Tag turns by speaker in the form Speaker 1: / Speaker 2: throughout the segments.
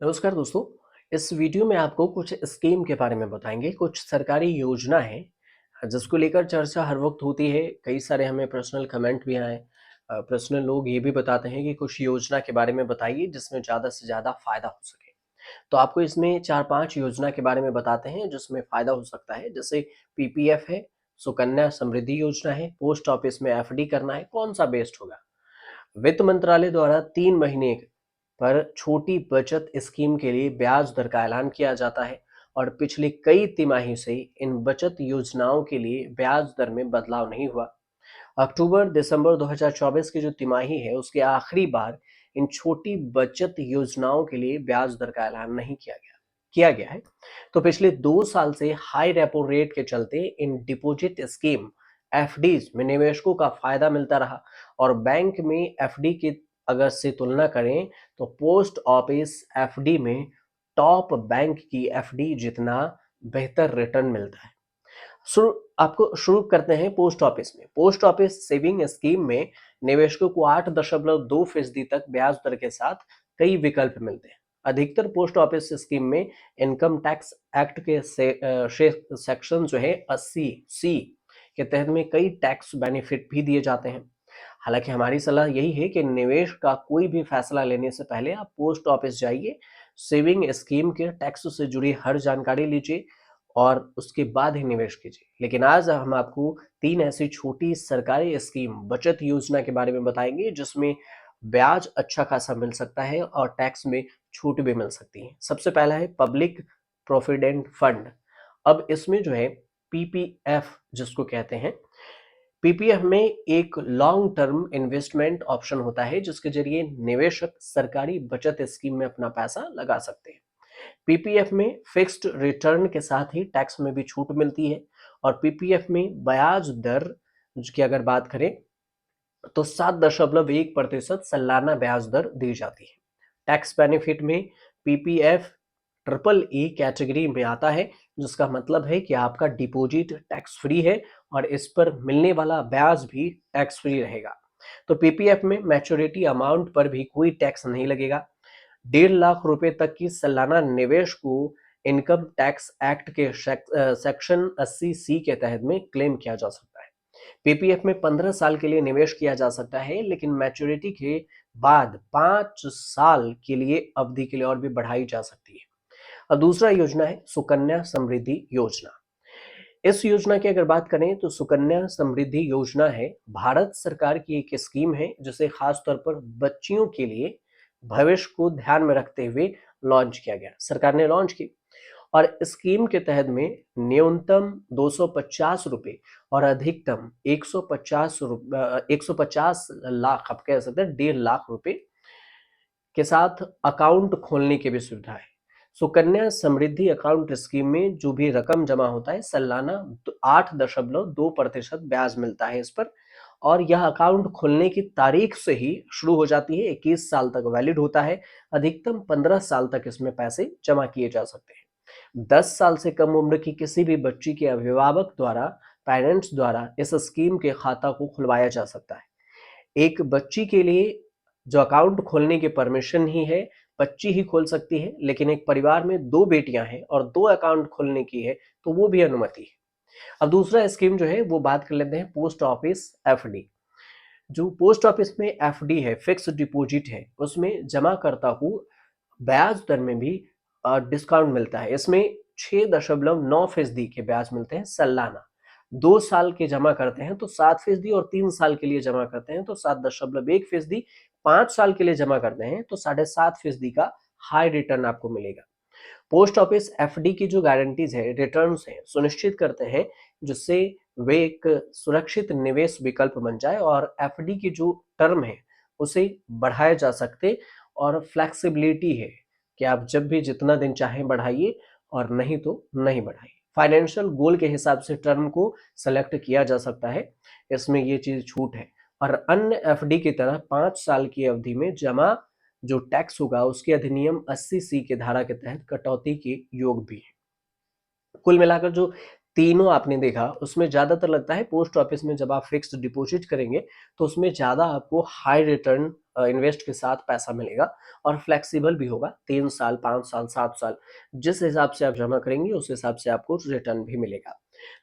Speaker 1: नमस्कार दोस्तों। इस वीडियो में आपको कुछ स्कीम के बारे में बताएंगे। कुछ सरकारी योजना है जिसको लेकर चर्चा हर वक्त होती है। कई सारे हमें पर्सनल कमेंट भी आए। पर्सनल लोग ये भी बताते हैं कि कुछ योजना के बारे में बताइए जिसमें ज़्यादा से ज़्यादा फायदा हो सके। तो आपको इसमें 4-5 योजना के बारे में बताते हैं जिसमें फायदा हो सकता है। जैसे पीपीएफ है, सुकन्या समृद्धि योजना है, पोस्ट ऑफिस में एफडी करना है, कौन सा बेस्ट होगा। वित्त मंत्रालय द्वारा 3 महीने पर छोटी बचत स्कीम के लिए ब्याज दर का ऐलान किया जाता है और पिछले कई तिमाही से इन बचत योजनाओं के लिए ब्याज दर में बदलाव नहीं हुआ। अक्टूबर दिसंबर 2024 की जो तिमाही है उसके आखिरी बार इन छोटी बचत योजनाओं के लिए ब्याज दर का ऐलान नहीं किया गया है। तो पिछले 2 साल से हाई रेपो रेट के चलते इन डिपॉजिट स्कीम एफडीज में निवेशकों का फायदा मिलता रहा और बैंक में एफडी की अगर से तुलना करें तो पोस्ट ऑफिस एफडी में टॉप बैंक की एफडी जितना बेहतर रिटर्न मिलता है। शुरू करते हैं पोस्ट ऑफिस में। पोस्ट ऑफिस सेविंग स्कीम में निवेशकों को 8.2% तक ब्याज दर के साथ कई विकल्प मिलते हैं। अधिकतर पोस्ट ऑफिस स्कीम में इनकम टैक्स एक्ट के सेक्शन जो है 80C के तहत में कई टैक्स बेनिफिट भी दिए जाते हैं। हालांकि हमारी सलाह यही है कि निवेश का कोई भी फैसला लेने से पहले आप पोस्ट ऑफिस जाइए, सेविंग स्कीम के टैक्स से जुड़ी हर जानकारी लीजिए और उसके बाद ही निवेश कीजिए। लेकिन आज हम आपको 3 ऐसी छोटी सरकारी स्कीम बचत योजना के बारे में बताएंगे जिसमें ब्याज अच्छा खासा मिल सकता है और टैक्स में छूट भी मिल सकती है। सबसे पहला है पब्लिक प्रोविडेंट फंड। अब इसमें जो है पीपीएफ जिसको कहते हैं, पीपीएफ में एक लॉन्ग टर्म इन्वेस्टमेंट ऑप्शन होता है जिसके जरिए निवेशक सरकारी बचत स्कीम में अपना पैसा लगा सकते हैं। पीपीएफ में फिक्स्ड रिटर्न के साथ ही टैक्स में भी छूट मिलती है और पीपीएफ में ब्याज दर की अगर बात करें तो 7.1% सालाना ब्याज दर दी जाती है। टैक्स बेनिफिट में पीपीएफ ट्रिपल ई कैटेगरी में आता है जिसका मतलब है कि आपका डिपॉजिट टैक्स फ्री है और इस पर मिलने वाला ब्याज भी टैक्स फ्री रहेगा। तो पीपीएफ में मैच्योरिटी अमाउंट पर भी कोई टैक्स नहीं लगेगा। 1.5 लाख रुपए तक की सालाना निवेश को इनकम टैक्स एक्ट के सेक्शन 80C के तहत में क्लेम किया जा सकता है। पीपीएफ में 15 साल के लिए निवेश किया जा सकता है लेकिन मैच्योरिटी के बाद 5 साल के लिए अवधि के लिए और भी बढ़ाई जा सकती है। और दूसरा योजना है सुकन्या समृद्धि योजना। इस योजना की अगर बात करें तो सुकन्या समृद्धि योजना है भारत सरकार की एक स्कीम है जिसे खास तौर पर बच्चियों के लिए भविष्य को ध्यान में रखते हुए लॉन्च किया गया। सरकार ने लॉन्च की और स्कीम के तहत में न्यूनतम 250 रुपए और अधिकतम 150 लाख, आप कह सकते हैं 1.5 लाख रुपए के साथ अकाउंट खोलने की भी सुविधा है। सुकन्या समृद्धि अकाउंट स्कीम में जो भी रकम जमा होता है सालाना 8.2% ब्याज मिलता है इस पर और यह अकाउंट खोलने की तारीख से ही शुरू हो जाती है। 21 साल तक वैलिड होता है। अधिकतम 15 साल तक इसमें पैसे जमा किए जा सकते हैं। 10 साल से कम उम्र की किसी भी बच्ची के अभिभावक द्वारा, पेरेंट्स द्वारा इस स्कीम के खाता को खुलवाया जा सकता है। एक बच्ची के लिए जो अकाउंट खोलने की परमिशन ही है, बच्ची ही खोल सकती है, लेकिन एक परिवार में 2 बेटियां हैं और 2 अकाउंट खोलने की है तो वो भी अनुमति है। अब दूसरा स्कीम जो है वो बात कर लेते हैं पोस्ट ऑफिस एफडी। जो पोस्ट ऑफिस में एफडी है, फिक्स्ड डिपॉजिट है, उसमें जमा करता हूँ ब्याज दर में भी डिस्काउंट मिलता है। इसमें 6.9% के ब्याज मिलते हैं सालाना। 2 साल के जमा करते हैं तो 7% और 3 साल के लिए जमा करते हैं तो 7.1%। 5 साल के लिए जमा करते हैं तो 7.5% का हाई रिटर्न आपको मिलेगा। पोस्ट ऑफिस एफडी की जो गारंटीज है, रिटर्न्स हैं, सुनिश्चित करते हैं जिससे वे एक सुरक्षित निवेश विकल्प बन जाए और एफडी की जो टर्म है उसे बढ़ाया जा सकते और फ्लेक्सिबिलिटी है कि आप जब भी जितना दिन चाहें बढ़ाइए और नहीं तो नहीं बढ़ाइए। फाइनेंशियल गोल के हिसाब से टर्म को सेलेक्ट किया जा सकता है, इसमें ये चीज छूट है। और अन्य एफडी की तरह 5 साल की अवधि में जमा जो टैक्स होगा उसके अधिनियम 80C के धारा के तहत कटौती के योग भी है। कुल मिलाकर जो तीनों आपने देखा उसमें ज्यादातर लगता है पोस्ट ऑफिस में जब आप फिक्स्ड डिपॉजिट करेंगे तो उसमें ज्यादा आपको हाई रिटर्न इन्वेस्ट के साथ पैसा मिलेगा और फ्लेक्सिबल भी होगा। 3 साल, 5 साल, 7 साल जिस हिसाब से आप जमा करेंगे उस हिसाब से आपको रिटर्न भी मिलेगा।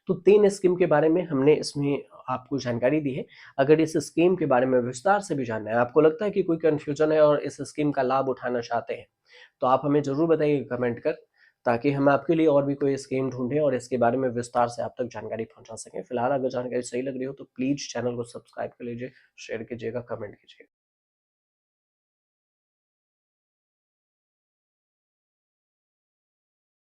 Speaker 1: तो 3 स्कीम के बारे में हमने इसमें आपको जानकारी दी है। अगर इस स्कीम के बारे में विस्तार से भी जानना है, आपको लगता है कि कोई कन्फ्यूजन है और इस स्कीम का लाभ उठाना चाहते हैं, तो आप हमें ज़रूर बताइए कमेंट कर, ताकि हम आपके लिए और भी कोई स्कीम ढूँढें और इसके बारे में विस्तार से आप तक जानकारी पहुँचा सकें। फिलहाल अगर जानकारी सही लग रही हो तो प्लीज़ चैनल को सब्सक्राइब कर लीजिए, शेयर कीजिएगा, कमेंट कीजिए।